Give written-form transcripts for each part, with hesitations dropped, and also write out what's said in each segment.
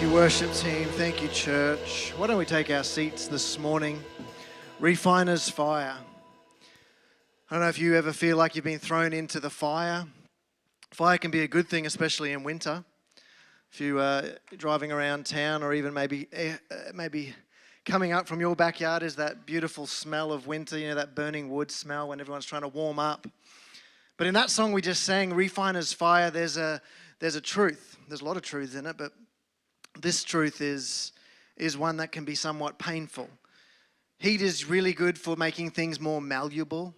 you, worship team. Thank you, church. Why don't we take our seats this morning? Refiner's fire. I don't know if you ever feel like you've been thrown into the fire. Fire can be a good thing, especially in winter. If you're driving around town, or even maybe coming up from your backyard is that beautiful smell of winter, you know, that burning wood smell when everyone's trying to warm up. But in that song we just sang, Refiner's Fire, there's a truth. There's a lot of truth in it, but this truth is one that can be somewhat painful. Heat is really good for making things more malleable.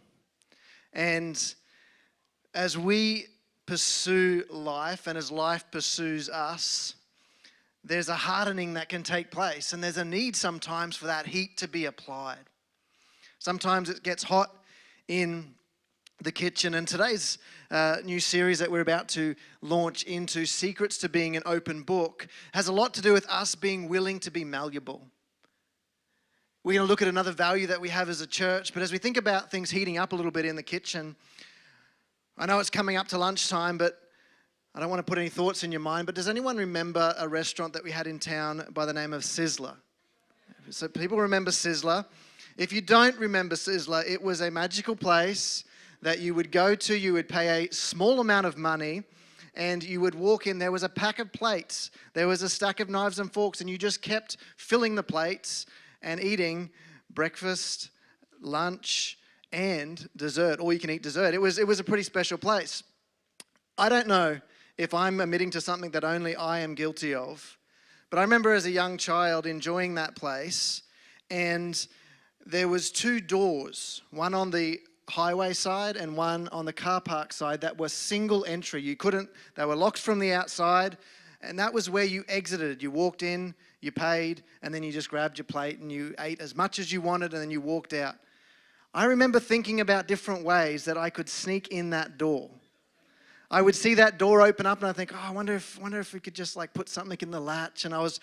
And as we pursue life and as life pursues us, there's a hardening that can take place, and there's a need sometimes for that heat to be applied. Sometimes it gets hot in the kitchen, and today's new series that we're about to launch into, Secrets to Being an Open Book, has a lot to do with us being willing to be malleable. We're going to look at another value that we have as a church, but as we think about things heating up a little bit in the kitchen, I know it's coming up to lunchtime, but I don't want to put any thoughts in your mind, but does anyone remember a restaurant that we had in town by the name of Sizzler? So people remember Sizzler. If you don't remember Sizzler, it was a magical place that you would go to. You would pay a small amount of money, and you would walk in. There was a pack of plates. There was a stack of knives and forks, and you just kept filling the plates and eating breakfast, lunch, and dessert, or you can eat dessert. It was a pretty special place. I don't know if I'm admitting to something that only I am guilty of, but I remember as a young child enjoying that place, and there was two doors, one on the highway side and one on the car park side, that were single entry. They were locked from the outside, and that was where you exited. You walked in, you paid, and then you just grabbed your plate and you ate as much as you wanted, and then you walked out. I remember thinking about different ways that I could sneak in that door. I would see that door open up and I think, oh, I wonder if we could just like put something in the latch. And I was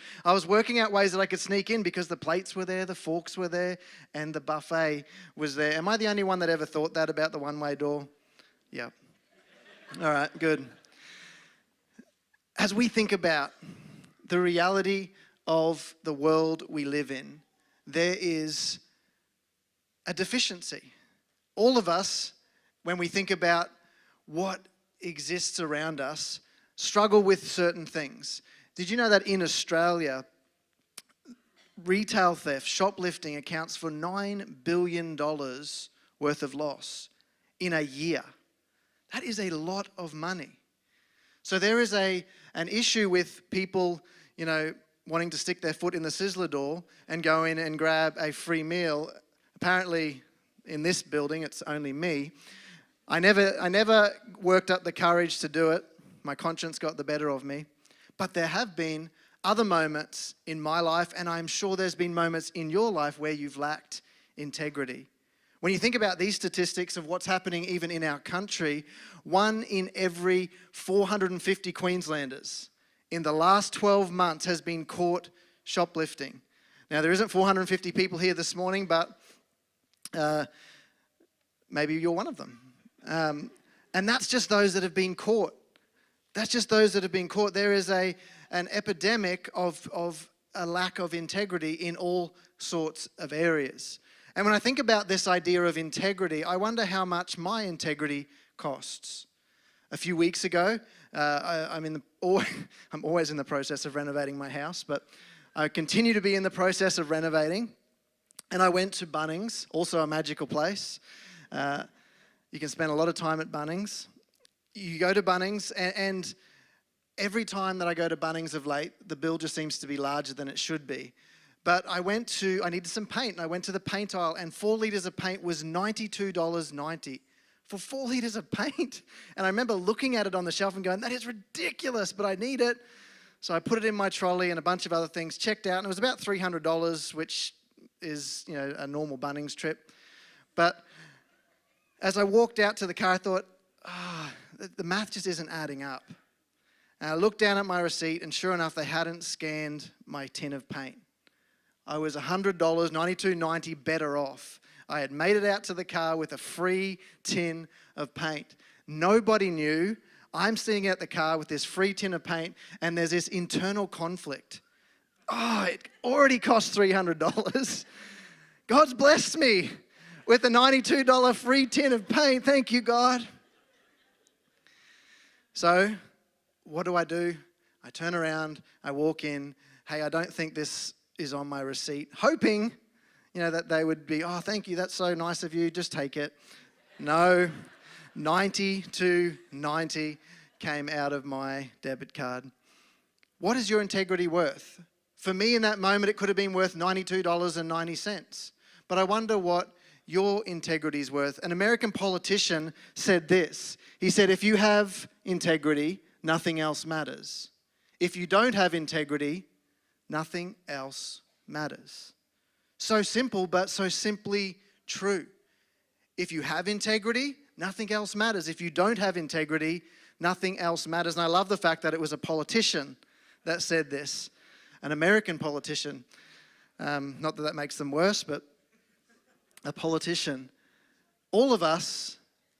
working out ways that I could sneak in because the plates were there, the forks were there, and the buffet was there. Am I the only one that ever thought that about the one-way door? Yeah. All right, good. As we think about the reality of the world we live in, there is a deficiency. All of us, when we think about what exists around us, struggle with certain things. Did you know that in Australia, retail theft, shoplifting accounts for $9 billion worth of loss in a year? That is a lot of money. So there is an issue with people, wanting to stick their foot in the Sizzler door and go in and grab a free meal. Apparently, in this building, it's only me. I never worked up the courage to do it. My conscience got the better of me. But there have been other moments in my life, and I'm sure there's been moments in your life where you've lacked integrity. When you think about these statistics of what's happening even in our country, 1 in every 450 Queenslanders in the last 12 months has been caught shoplifting. Now, there isn't 450 people here this morning, but maybe you're one of them. And that's just those that have been caught. That's just those that have been caught. There is an epidemic of a lack of integrity in all sorts of areas. And when I think about this idea of integrity, I wonder how much my integrity costs. A few weeks ago, I'm always in the process of renovating my house, but I continue to be in the process of renovating. And I went to Bunnings, also a magical place. You can spend a lot of time at Bunnings. You go to Bunnings, and every time that I go to Bunnings of late, the bill just seems to be larger than it should be. But I needed some paint, and I went to the paint aisle, and 4 litres of paint was $92.90 for 4 litres of paint. And I remember looking at it on the shelf and going, that is ridiculous, but I need it. So I put it in my trolley and a bunch of other things, checked out, and it was about $300, which is, a normal Bunnings trip. But as I walked out to the car, I thought, the math just isn't adding up. And I looked down at my receipt, and sure enough, they hadn't scanned my tin of paint. I was $100, $92.90 better off. I had made it out to the car with a free tin of paint. Nobody knew. I'm sitting at the car with this free tin of paint, and there's this internal conflict Oh, it already cost $300. God's blessed me with a $92 free tin of paint. Thank you, God. So what do? I turn around, I walk in. Hey, I don't think this is on my receipt. Hoping, that they would be, oh, thank you, that's so nice of you, just take it. No, 90 came out of my debit card. What is your integrity worth? For me in that moment, it could have been worth $92.90. But I wonder what your integrity is worth. An American politician said this. He said, if you have integrity, nothing else matters. If you don't have integrity, nothing else matters. So simple, but so simply true. If you have integrity, nothing else matters. If you don't have integrity, nothing else matters. And I love the fact that it was a politician that said this, an American politician. Not that makes them worse, but a politician. All of us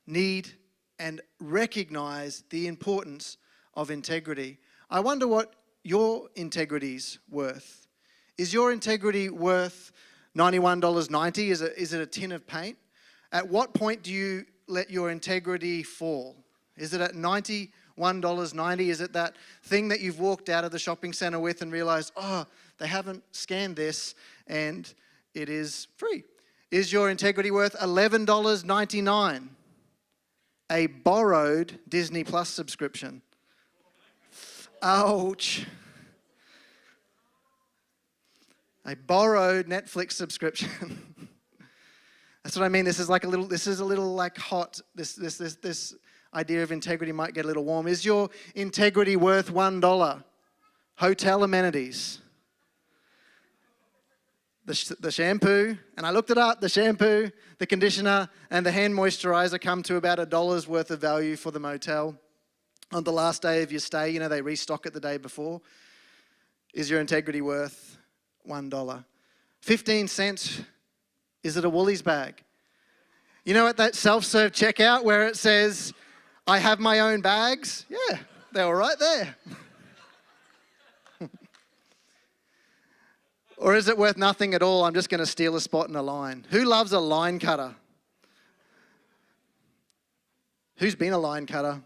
need and recognize the importance of integrity. I wonder what your integrity's worth. Is your integrity worth $91.90? Is it a tin of paint? At what point do you let your integrity fall? Is it at $91.90? Is it that thing that you've walked out of the shopping center with and realized, oh, they haven't scanned this and it is free? Is your integrity worth $11.99? A borrowed Disney Plus subscription. Ouch. A borrowed Netflix subscription. That's what I mean. This is a little like hot. This idea of integrity might get a little warm. Is your integrity worth $1? Hotel amenities. The shampoo, and I looked it up, the shampoo, the conditioner, and the hand moisturizer come to about $1 worth of value for the motel. On the last day of your stay, they restock it the day before. Is your integrity worth $1? 15 cents, is it a Woolies bag? At that self-serve checkout where it says, I have my own bags? Yeah, they were right there. Or is it worth nothing at all? I'm just going to steal a spot in a line. Who loves a line cutter? Who's been a line cutter?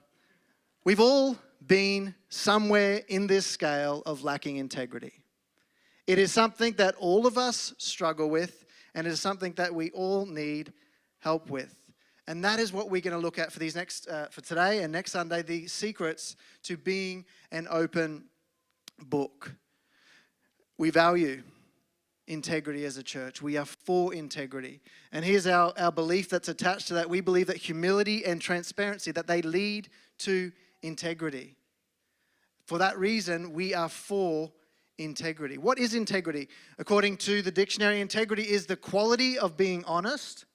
We've all been somewhere in this scale of lacking integrity. It is something that all of us struggle with, and it is something that we all need help with. And that is what we're going to look at for for today and next Sunday, the secrets to being an open book. We value integrity as a church. We are for integrity. And here's our belief that's attached to that. We believe that humility and transparency, that they lead to integrity. For that reason, we are for integrity. What is integrity? According to the dictionary, integrity is the quality of being honest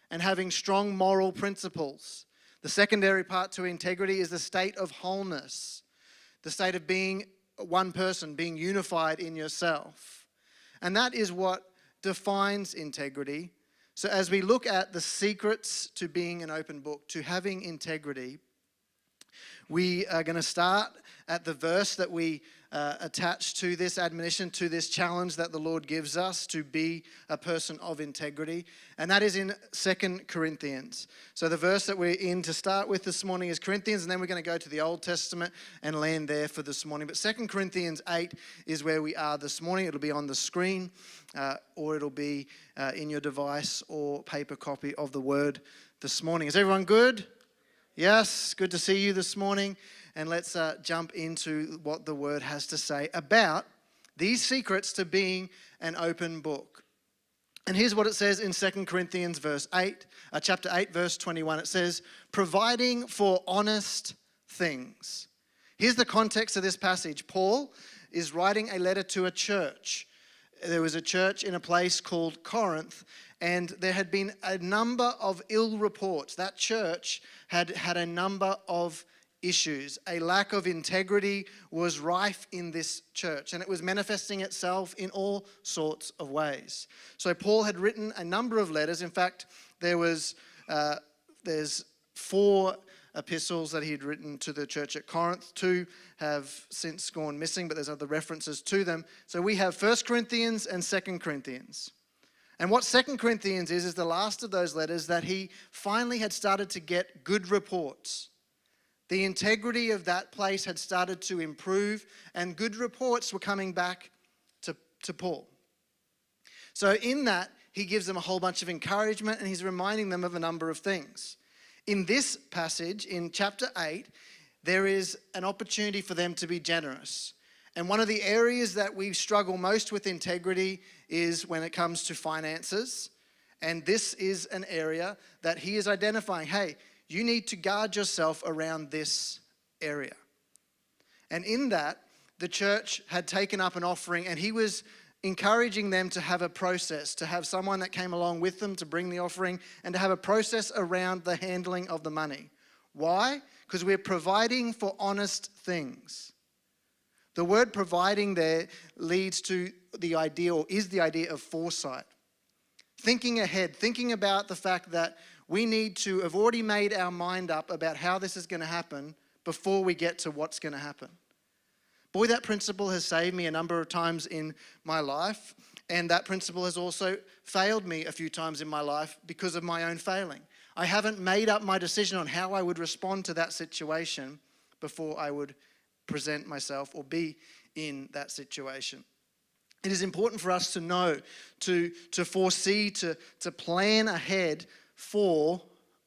and having strong moral principles. The secondary part to integrity is the state of wholeness, the state of being one person, being unified in yourself. And that is what defines integrity. So as we look at the secrets to being an open book, to having integrity, we are going to start at the verse that we attach to this admonition, to this challenge that the Lord gives us to be a person of integrity. And that is in 2 Corinthians. So the verse that we're in to start with this morning is Corinthians, and then we're going to go to the Old Testament and land there for this morning. But 2 Corinthians 8 is where we are this morning. It'll be on the screen, or it'll be in your device or paper copy of the word this morning. Is everyone good? Yes, good to see you this morning. And let's jump into what the word has to say about these secrets to being an open book. And here's what it says in 2 Corinthians chapter 8, verse 21. It says, providing for honest things. Here's the context of this passage. Paul is writing a letter to a church. There was a church in a place called Corinth, and there had been a number of ill reports. That church had a number of issues. A lack of integrity was rife in this church, and it was manifesting itself in all sorts of ways. So Paul had written a number of letters. In fact, there's 4 epistles that he had written to the church at Corinth. 2 have since gone missing, but there's other references to them. So we have 1 Corinthians and 2 Corinthians. And what 2 Corinthians is the last of those letters that he finally had started to get good reports. The integrity of that place had started to improve, and good reports were coming back to Paul. So in that, he gives them a whole bunch of encouragement, and he's reminding them of a number of things. In this passage, in chapter 8, there is an opportunity for them to be generous. And one of the areas that we struggle most with integrity is when it comes to finances. And this is an area that he is identifying. Hey, you need to guard yourself around this area. And in that, the church had taken up an offering, and he was encouraging them to have a process, to have someone that came along with them to bring the offering, and to have a process around the handling of the money. Why? Because we're providing for honest things. The word providing there leads to the idea, or is the idea of foresight. Thinking ahead, thinking about the fact that we need to have already made our mind up about how this is going to happen before we get to what's going to happen. Boy, that principle has saved me a number of times in my life, and that principle has also failed me a few times in my life because of my own failing. I haven't made up my decision on how I would respond to that situation before I would present myself or be in that situation. It is important for us to know, to foresee, to plan ahead for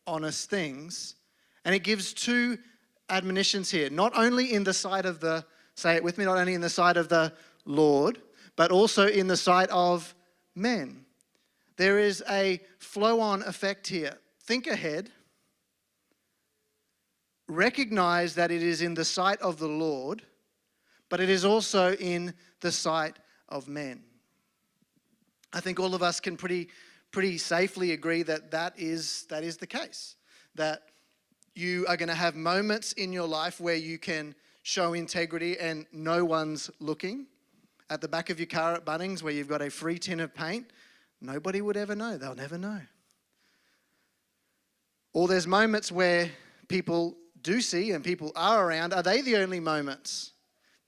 honest things. And it gives two admonitions here, not only in the sight of the, say it with me, not only in the sight of the Lord, but also in the sight of men. There is a flow-on effect here. Think ahead. Recognize that it is in the sight of the Lord, but it is also in the sight of men. I think all of us can pretty safely agree that that is the case. That you are going to have moments in your life where you can show integrity and no one's looking. At the back of your car at Bunnings where you've got a free tin of paint, nobody would ever know. They'll never know. Or there's moments where people do see and people are around. Are they the only moments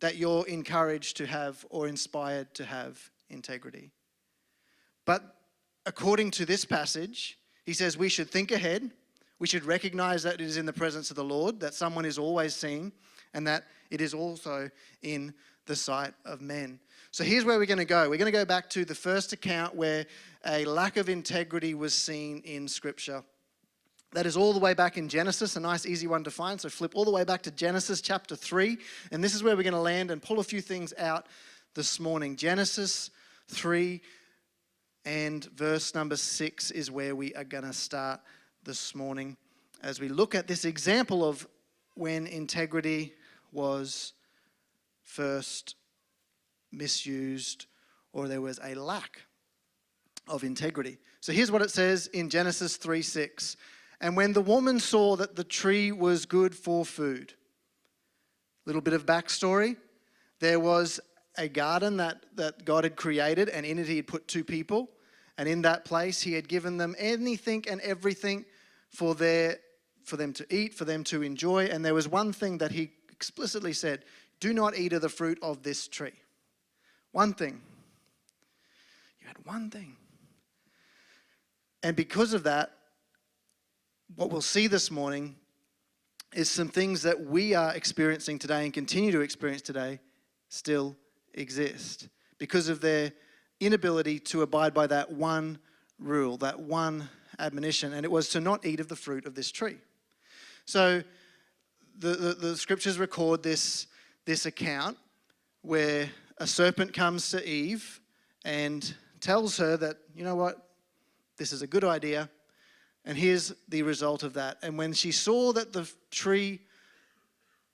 that you're encouraged to have or inspired to have integrity? But according to this passage, he says we should think ahead. We should recognize that it is in the presence of the Lord, that someone is always seen, and that it is also in the sight of men. So here's where we're going to go. We're going to go back to the first account where a lack of integrity was seen in Scripture. That is all the way back in Genesis, a nice easy one to find. So flip all the way back to Genesis chapter 3. And this is where we're going to land and pull a few things out this morning. Genesis 3 and verse number 6 is where we are going to start this morning as we look at this example of when integrity was first misused or there was a lack of integrity. So here's what it says in Genesis 3:6. And when the woman saw that the tree was good for food. Little bit of backstory. There was a garden that God had created, and in it he had put two people. And in that place he had given them anything and everything for them to eat, for them to enjoy. And there was one thing that he explicitly said, do not eat of the fruit of this tree. One thing. You had one thing. And because of that, what we'll see this morning is some things that we are experiencing today and continue to experience today still exist because of their inability to abide by that one rule, that one admonition, and it was to not eat of the fruit of this tree. So the scriptures record this account where a serpent comes to Eve and tells her that, you know what, this is a good idea. And here's the result of that. And when she saw that the tree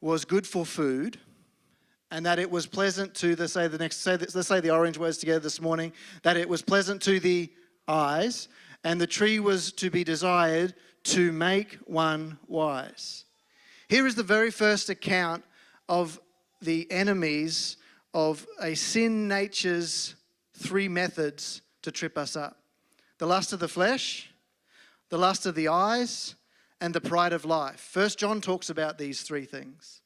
was good for food and that it was pleasant to, let's say the orange words together this morning, that it was pleasant to the eyes and the tree was to be desired to make one wise. Here is the very first account of the enemies of a sin nature's three methods to trip us up. The lust of the flesh, the lust of the eyes, and the pride of life. 1 John talks about these three things.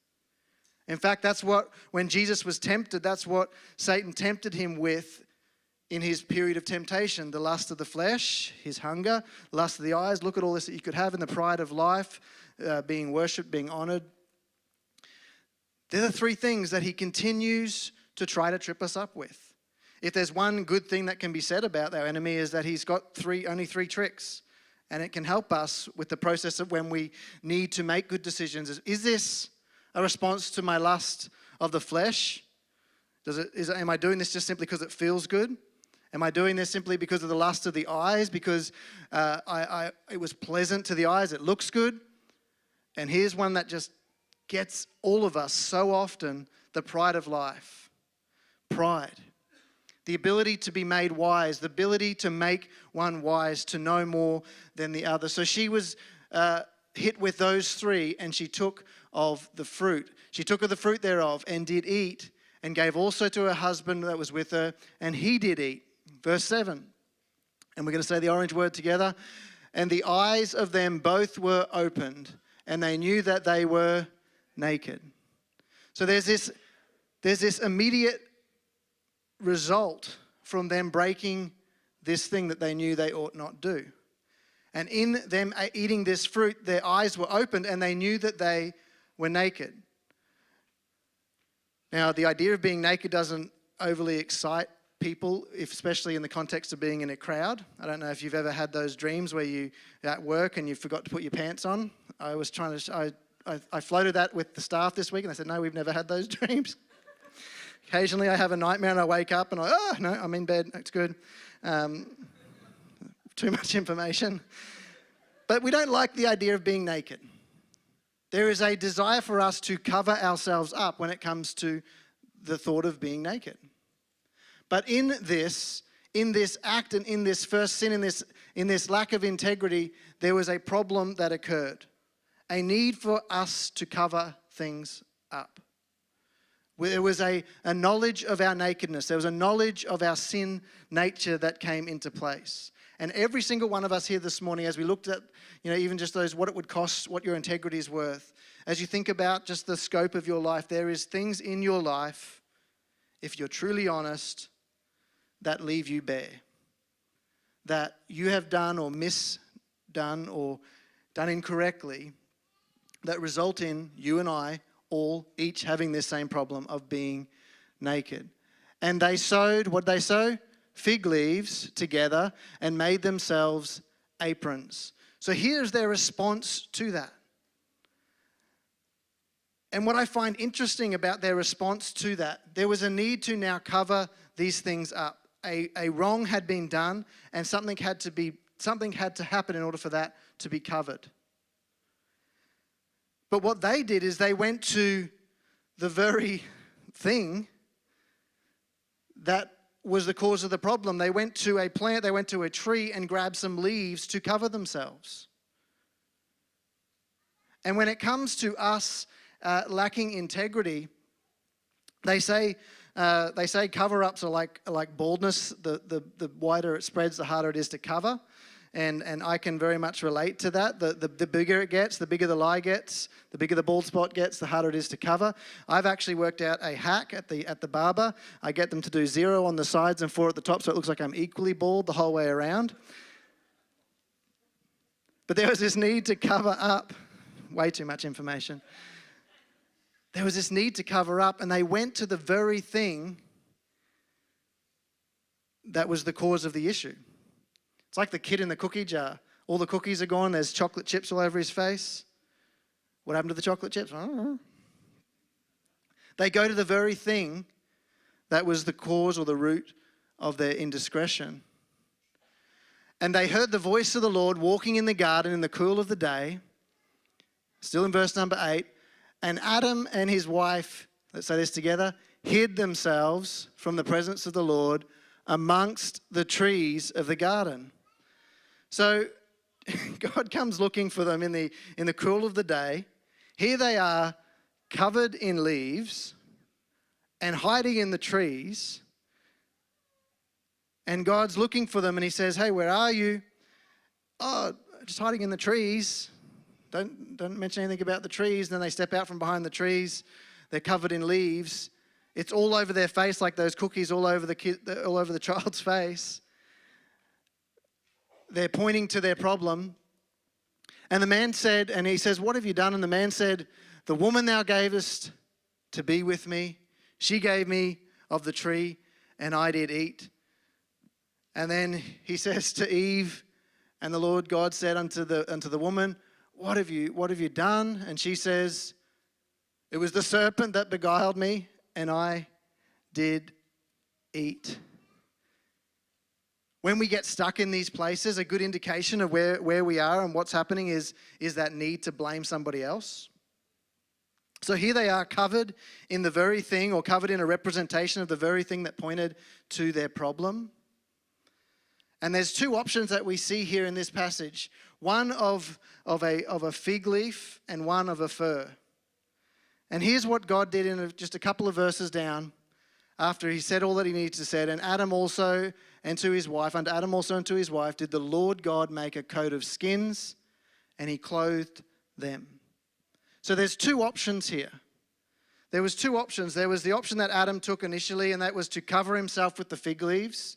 In fact, that's what, when Jesus was tempted, that's what Satan tempted him with in his period of temptation. The lust of the flesh, his hunger, lust of the eyes. Look at all this that you could have in the pride of life, being worshipped, being honored. They're the three things that he continues to try to trip us up with. If there's one good thing that can be said about our enemy is that he's got only three tricks. And it can help us with the process of when we need to make good decisions. Is this a response to my lust of the flesh? Am I doing this just simply because it feels good? Am I doing this simply because of the lust of the eyes? Because it was pleasant to the eyes, it looks good? And here's one that just gets all of us so often, the pride of life. Pride. The ability to be made wise, the ability to make one wise, to know more than the other. So she was hit with those three, and she took of the fruit. She took of the fruit thereof and did eat, and gave also to her husband that was with her, and he did eat. Verse 7. And we're going to say the orange word together. And the eyes of them both were opened, and they knew that they were naked. So there's this immediate result from them breaking this thing that they knew they ought not do. And in them eating this fruit, their eyes were opened and they knew that they were naked. Now, the idea of being naked doesn't overly excite people, especially in the context of being in a crowd. I don't know if you've ever had those dreams where you're at work and you forgot to put your pants on. I floated that with the staff this week and they said, no, we've never had those dreams. Occasionally I have a nightmare and I wake up and no, I'm in bed, it's good. Too much information. But we don't like the idea of being naked. There is a desire for us to cover ourselves up when it comes to the thought of being naked. But in this act and in this first sin, in this lack of integrity, there was a problem that occurred. A need for us to cover things up. There was a knowledge of our nakedness. There was a knowledge of our sin nature that came into place. And every single one of us here this morning, as we looked at, even just those, what it would cost, what your integrity is worth, as you think about just the scope of your life, there is things in your life, if you're truly honest, that leave you bare. That you have done or misdone or done incorrectly, that result in you and I all each having this same problem of being naked. And they sewed, what'd they sew? Fig leaves together and made themselves aprons. So here's their response to that. And what I find interesting about their response to that, there was a need to now cover these things up. A wrong had been done and something had to happen in order for that to be covered. But what they did is they went to the very thing that was the cause of the problem. They went to a plant, they went to a tree and grabbed some leaves to cover themselves. And when it comes to us lacking integrity, they say cover-ups are like baldness. The wider it spreads, the harder it is to cover. And I can very much relate to that. The bigger it gets, the bigger the lie gets, the bigger the bald spot gets, the harder it is to cover. I've actually worked out a hack at the barber. I get them to do 0 on the sides and 4 at the top, so it looks like I'm equally bald the whole way around. But there was this need to cover up. Way too much information. There was this need to cover up, and they went to the very thing that was the cause of the issue. It's like the kid in the cookie jar. All the cookies are gone. There's chocolate chips all over his face. What happened to the chocolate chips? I don't know. They go to the very thing that was the cause or the root of their indiscretion. And they heard the voice of the Lord walking in the garden in the cool of the day. Still in verse number 8. And Adam and his wife, let's say this together, hid themselves from the presence of the Lord amongst the trees of the garden. So God comes looking for them in the cool of the day. Here they are, covered in leaves and hiding in the trees. And God's looking for them and he says, hey, where are you? Oh, just hiding in the trees. Don't mention anything about the trees. Then they step out from behind the trees. They're covered in leaves. It's all over their face, like those cookies all over the child's face. They're pointing to their problem. And the man said, and he says, "What have you done?" And the man said, "The woman thou gavest to be with me, she gave me of the tree, and I did eat." And then he says to Eve, and the Lord God said unto the woman, what have you done? And she says, "It was the serpent that beguiled me, and I did eat." When we get stuck in these places, a good indication of where we are and what's happening is that need to blame somebody else. So here they are, covered in the very thing, or covered in a representation of the very thing that pointed to their problem. And there's two options that we see here in this passage. One of a fig leaf and one of a fir. And here's what God did in just a couple of verses down, after he said all that he needed to say. And Adam also and to his wife, unto Adam also and to his wife, did the Lord God make a coat of skins, and he clothed them. So there's two options here. There was two options. There was the option that Adam took initially, and that was to cover himself with the fig leaves.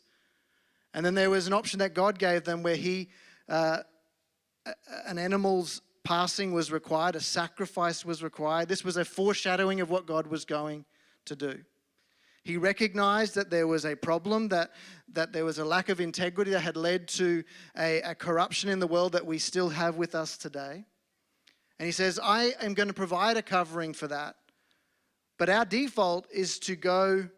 And then there was an option that God gave them where an animal's passing was required, a sacrifice was required. This was a foreshadowing of what God was going to do. He recognized that there was a problem, that there was a lack of integrity that had led to a corruption in the world that we still have with us today. And he says, I am going to provide a covering for that. But our default is to go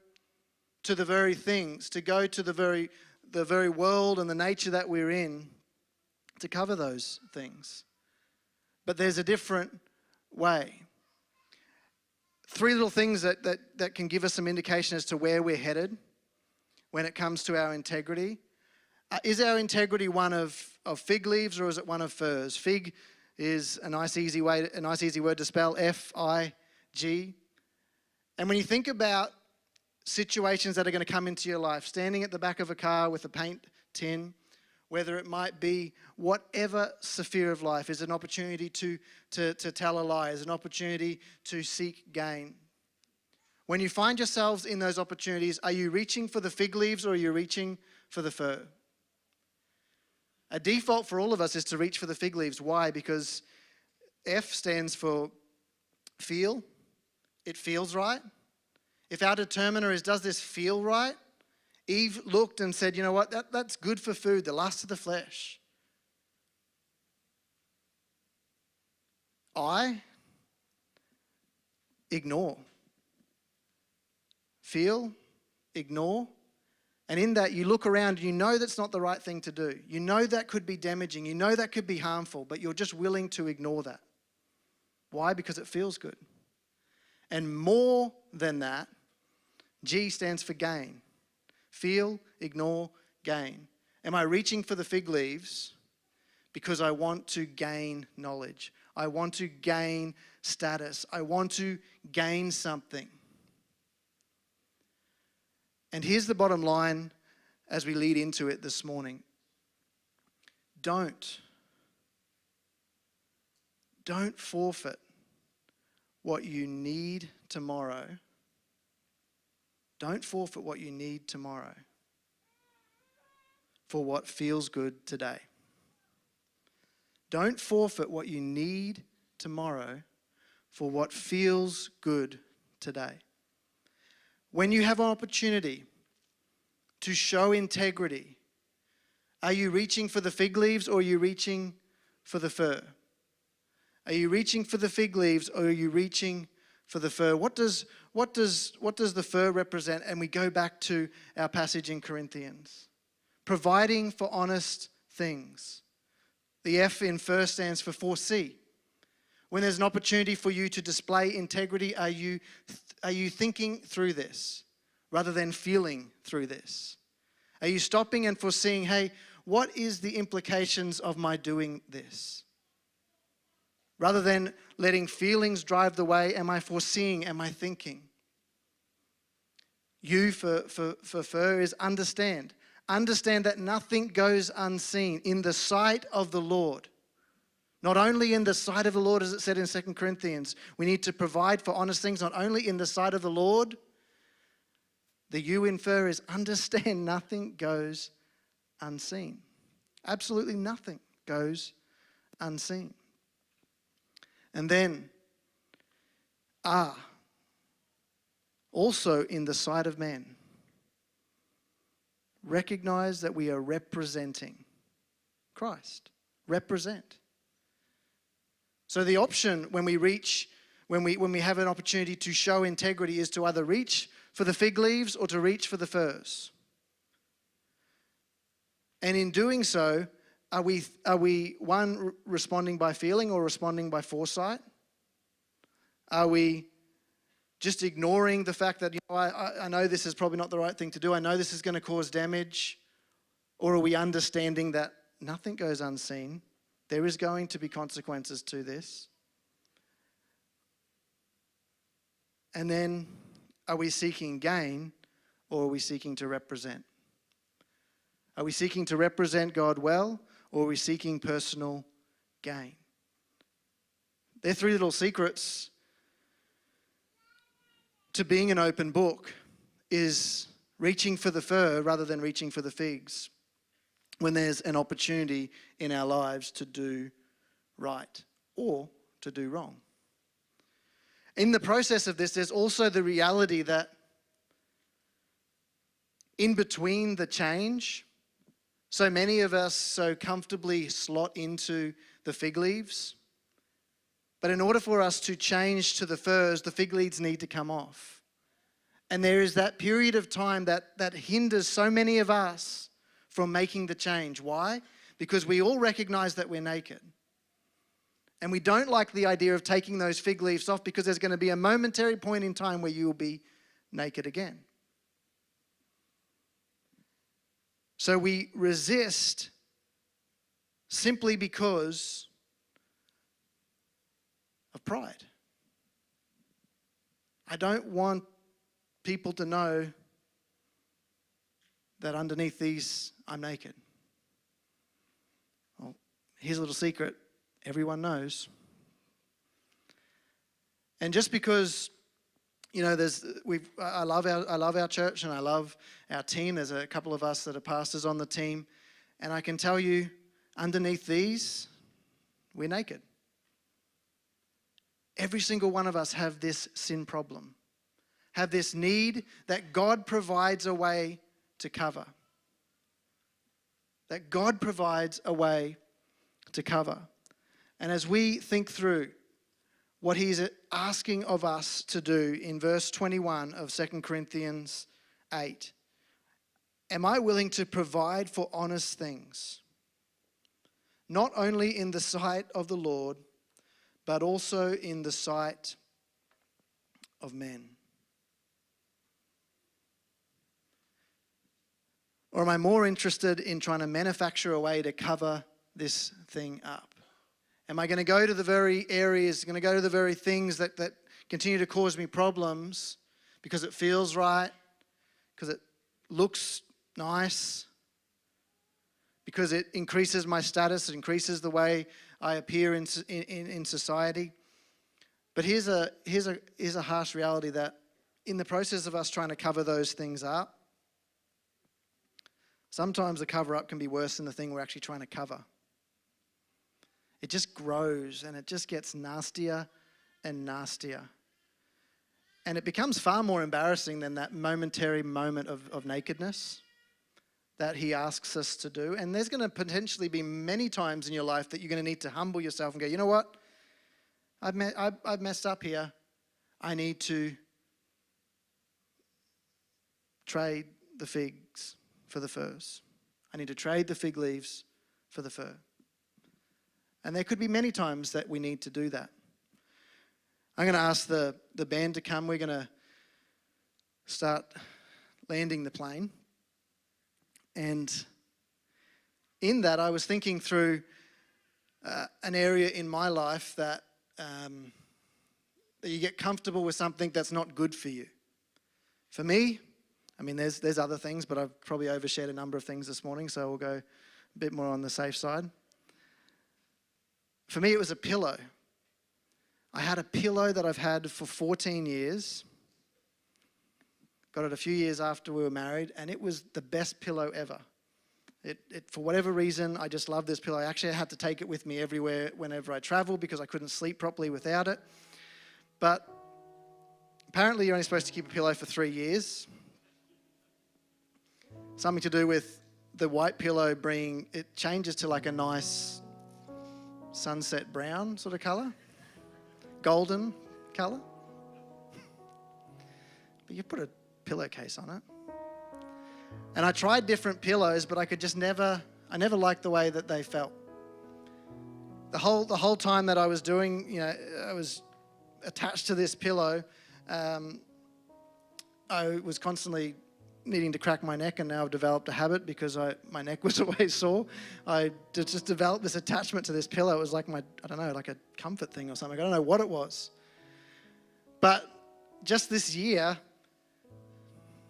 to the very things, to go to the very world and the nature that we're in, to cover those things. But there's a different way. Three little things that can give us some indication as to where we're headed when it comes to our integrity. Is our integrity one of fig leaves, or is it one of firs? Fig is a nice easy word to spell, F-I-G. And when you think about situations that are going to come into your life, standing at the back of a car with a paint tin, whether it might be whatever sphere of life, is an opportunity to tell a lie, is an opportunity to seek gain. When you find yourselves in those opportunities, are you reaching for the fig leaves, or are you reaching for the fir? A default for all of us is to reach for the fig leaves. Why? Because F stands for feel. It feels right. If our determiner is, does this feel right? Eve looked and said, you know what, that's good for food, the lust of the flesh. I ignore. Feel, ignore. And in that, you look around and you know that's not the right thing to do. You know that could be damaging. You know that could be harmful, but you're just willing to ignore that. Why? Because it feels good. And more than that, G stands for gain. Feel, ignore, gain. Am I reaching for the fig leaves because I want to gain knowledge? I want to gain status. I want to gain something. And here's the bottom line as we lead into it this morning. Don't forfeit what you need tomorrow. Don't forfeit what you need tomorrow for what feels good today. Don't forfeit what you need tomorrow for what feels good today. When you have an opportunity to show integrity, are you reaching for the fig leaves, or are you reaching for the fir? Are you reaching for the fig leaves, or are you reaching for the fir? What does the fir represent? And we go back to our passage in Corinthians. Providing for honest things. The F in fir stands for foresee. When there's an opportunity for you to display integrity, are you thinking through this rather than feeling through this? Are you stopping and foreseeing, hey, what is the implications of my doing this? Rather than letting feelings drive the way, am I foreseeing, am I thinking? U for fir is understand. Understand that nothing goes unseen in the sight of the Lord. Not only in the sight of the Lord, as it said in 2 Corinthians, we need to provide for honest things, not only in the sight of the Lord. The you infer is understand nothing goes unseen. Absolutely nothing goes unseen. And then, also in the sight of men. Recognize that we are representing Christ. Represent. So the option when we have an opportunity to show integrity is to either reach for the fig leaves or to reach for the firs. And in doing so, are we one, responding by feeling or responding by foresight? Are we just ignoring the fact that, I know this is probably not the right thing to do. I know this is going to cause damage. Or are we understanding that nothing goes unseen? There is going to be consequences to this. And then, are we seeking gain or are we seeking to represent? Are we seeking to represent God well or are we seeking personal gain? They're three little secrets to being an open book, is reaching for the fir rather than reaching for the figs when there's an opportunity in our lives to do right or to do wrong. In the process of this, there's also the reality that in between the change, so many of us so comfortably slot into the fig leaves, but in order for us to change to the firs, the fig leaves need to come off. And there is that period of time that hinders so many of us from making the change. Why? Because we all recognize that we're naked. And we don't like the idea of taking those fig leaves off because there's going to be a momentary point in time where you will be naked again. So we resist simply because of pride. I don't want people to know that underneath these, I'm naked. Well, here's a little secret. Everyone knows. And just because, I love our church and I love our team. There's a couple of us that are pastors on the team, and I can tell you, underneath these, we're naked. Every single one of us have this sin problem, have this need that God provides a way to cover. That God provides a way to cover. And as we think through what he's asking of us to do in verse 21 of 2 Corinthians 8, am I willing to provide for honest things, not only in the sight of the Lord, but also in the sight of men? Or am I more interested in trying to manufacture a way to cover this thing up? Am I going to go to the very areas, going to go to the very things that continue to cause me problems because it feels right, because it looks nice, because it increases my status, it increases the way I appear in society? But here's a harsh reality that in the process of us trying to cover those things up, sometimes the cover-up can be worse than the thing we're actually trying to cover. It just grows and it just gets nastier and nastier. And it becomes far more embarrassing than that momentary moment of nakedness that he asks us to do. And there's going to potentially be many times in your life that you're going to need to humble yourself and go, you know what? I've messed up here. I need to trade the figs for the firs. I need to trade the fig leaves for the fir. And there could be many times that we need to do that. I'm going to ask the band to come. We're going to start landing the plane. And in that, I was thinking through an area in my life that you get comfortable with something that's not good for you. For me, there's other things, but I've probably overshared a number of things this morning, so we'll go a bit more on the safe side. For me, it was a pillow. I had a pillow that I've had for 14 years. Got it a few years after we were married, and it was the best pillow ever. For whatever reason, I just love this pillow. I actually had to take it with me everywhere whenever I travel because I couldn't sleep properly without it. But apparently you're only supposed to keep a pillow for 3 years. Something to do with the white pillow it changes to like a nice sunset brown sort of colour. Golden colour. But you put a pillowcase on it. And I tried different pillows, but I never liked the way that they felt. The whole time that I was doing, I was attached to this pillow, I was constantly needing to crack my neck, and now I've developed a habit because my neck was always sore. I just developed this attachment to this pillow. It was like like a comfort thing or something. I don't know what it was. But just this year,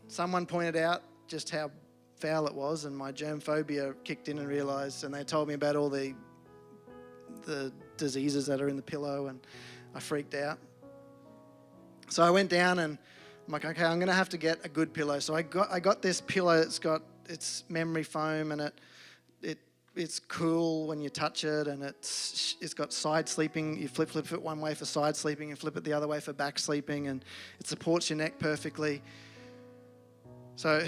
someone pointed out just how foul it was, and my germ phobia kicked in and they told me about all the diseases that are in the pillow, and I freaked out. So I went down and I'm like, okay, I'm going to have to get a good pillow. So I got this pillow. It's memory foam, and it's cool when you touch it, and it's got side sleeping. You flip it one way for side sleeping, and flip it the other way for back sleeping, and it supports your neck perfectly. So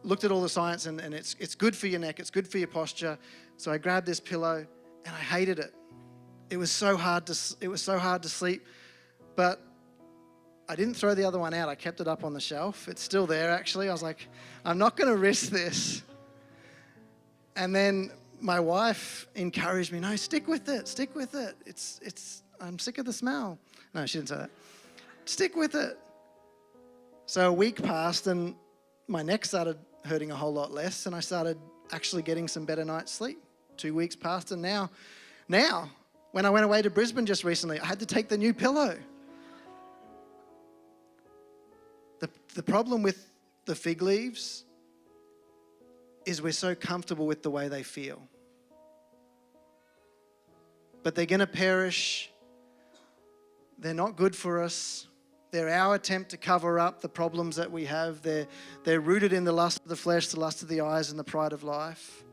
looked at all the science, and it's good for your neck, it's good for your posture. So I grabbed this pillow, and I hated it. It was so hard to sleep, but I didn't throw the other one out. I kept it up on the shelf. It's still there, actually. I was like, I'm not going to risk this. And then my wife encouraged me, no, stick with it. I'm sick of the smell. No, she didn't say that. Stick with it. So a week passed, and my neck started hurting a whole lot less, and I started actually getting some better night's sleep. 2 weeks passed, and now, when I went away to Brisbane just recently, I had to take the new pillow. The problem with the fig leaves is we're so comfortable with the way they feel. But they're going to perish. They're not good for us. They're our attempt to cover up the problems that we have. They're rooted in the lust of the flesh, the lust of the eyes, and the pride of life.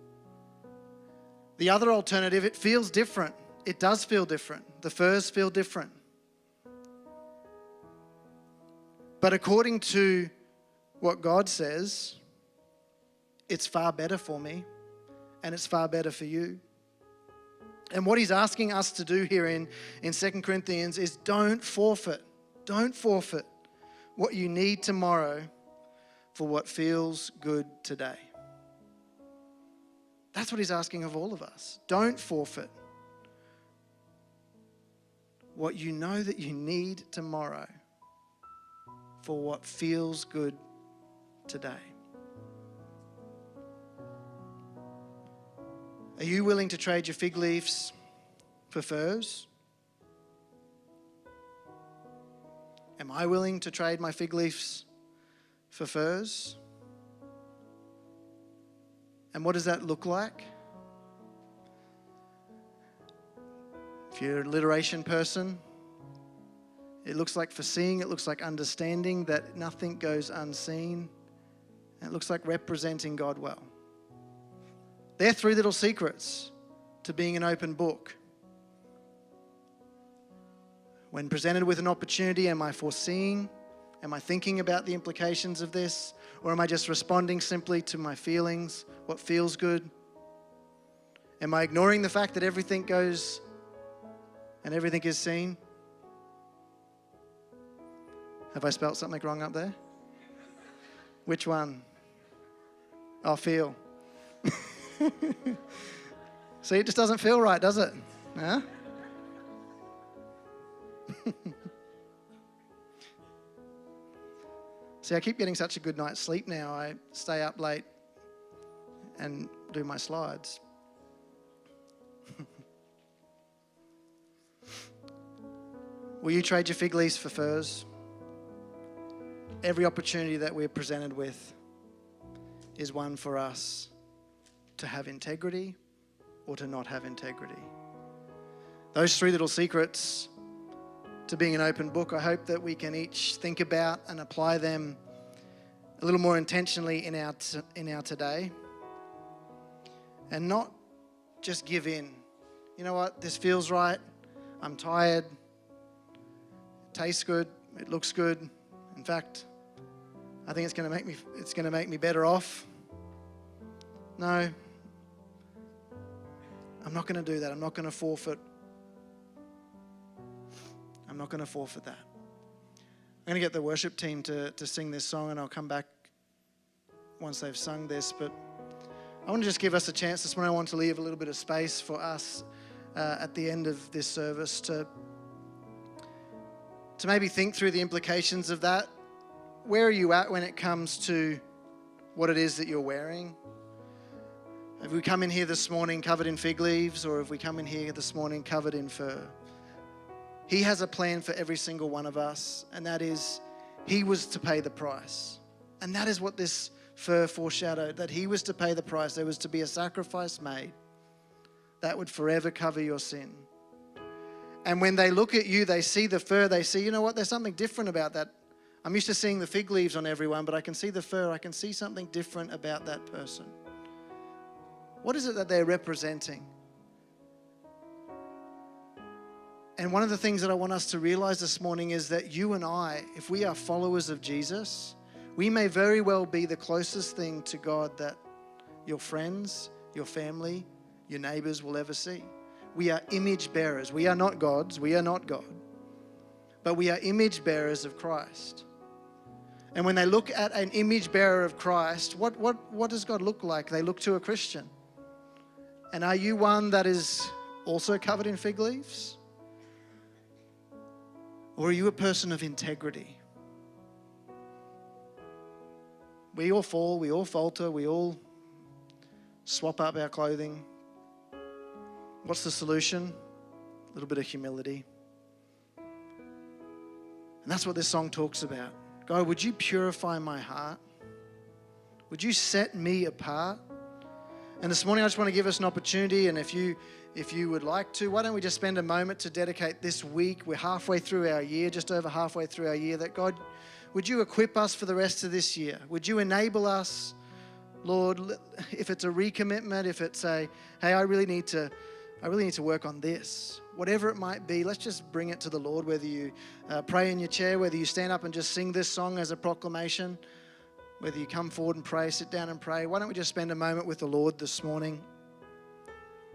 The other alternative, it feels different. It does feel different. The furs feel different. But according to what God says, it's far better for me, and it's far better for you. And what he's asking us to do here in 2 Corinthians is don't forfeit what you need tomorrow for what feels good today. That's what he's asking of all of us. Don't forfeit what you know that you need tomorrow for what feels good today. Are you willing to trade your fig leaves for furs? Am I willing to trade my fig leaves for furs? And what does that look like? If you're an alliteration person, it looks like foreseeing, it looks like understanding that nothing goes unseen, and it looks like representing God well. They're 3 little secrets to being an open book. When presented with an opportunity, am I foreseeing? Am I thinking about the implications of this? Or am I just responding simply to my feelings, what feels good? Am I ignoring the fact that everything goes and everything is seen? Have I spelt something wrong up there? Which one? Oh, feel. See, it just doesn't feel right, does it? Huh? See, I keep getting such a good night's sleep now. I stay up late and do my slides. Will you trade your fig leaves for furs? Every opportunity that we're presented with is one for us to have integrity or to not have integrity. Those 3 little secrets to being an open book, I hope that we can each think about and apply them a little more intentionally in our today, and not just give in. You know what? This feels right. I'm tired. It tastes good. It looks good. In fact, I think it's going to make me better off. No. I'm not going to do that. I'm not going to forfeit. I'm not going to forfeit that. I'm going to get the worship team to sing this song, and I'll come back once they've sung this. But I want to just give us a chance this morning. I want to leave a little bit of space for us at the end of this service to maybe think through the implications of that. Where are you at when it comes to what it is that you're wearing? Have we come in here this morning covered in fig leaves, or have we come in here this morning covered in fur? He has a plan for every single one of us, and that is he was to pay the price. And that is what this fur foreshadowed, that he was to pay the price. There was to be a sacrifice made that would forever cover your sin. And when they look at you, they see the fur, they see, you know what, there's something different about that. I'm used to seeing the fig leaves on everyone, but I can see the fur, I can see something different about that person. What is it that they're representing? And one of the things that I want us to realize this morning is that you and I, if we are followers of Jesus, we may very well be the closest thing to God that your friends, your family, your neighbors will ever see. We are image bearers. We are not gods. We are not God. But we are image bearers of Christ. And when they look at an image bearer of Christ, what does God look like? They look to a Christian. And are you one that is also covered in fig leaves? Or are you a person of integrity? We all fall, we all falter, we all swap up our clothing. What's the solution? A little bit of humility. And that's what this song talks about. God, would you purify my heart? Would you set me apart? And this morning I just want to give us an opportunity, and if you would like to, why don't we just spend a moment to dedicate this week? We're halfway through our year, just over halfway through our year, that God, would you equip us for the rest of this year? Would you enable us, Lord, if it's a recommitment, if it's a, hey, I really need to work on this. Whatever it might be, let's just bring it to the Lord, whether you pray in your chair, whether you stand up and just sing this song as a proclamation, whether you come forward and pray, sit down and pray. Why don't we just spend a moment with the Lord this morning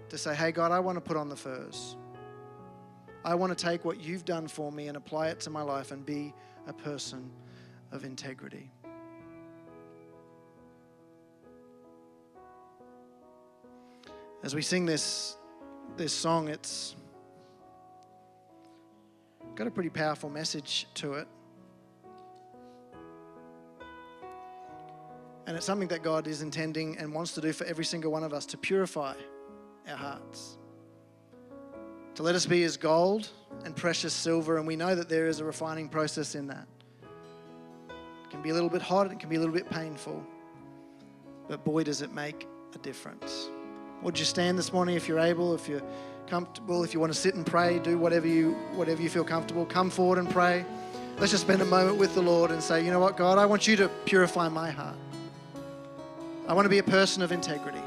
to say, hey, God, I want to put on the furs. I want to take what you've done for me and apply it to my life and be a person of integrity. As we sing this song, it's got a pretty powerful message to it. And it's something that God is intending and wants to do for every single one of us, to purify our hearts, to let us be as gold and precious silver. And we know that there is a refining process in that. It can be a little bit hot, it can be a little bit painful, but boy, does it make a difference. Would you stand this morning if you're able, if you're comfortable, if you want to sit and pray, do whatever you feel comfortable. Come forward and pray. Let's just spend a moment with the Lord and say, you know what, God, I want you to purify my heart. I want to be a person of integrity.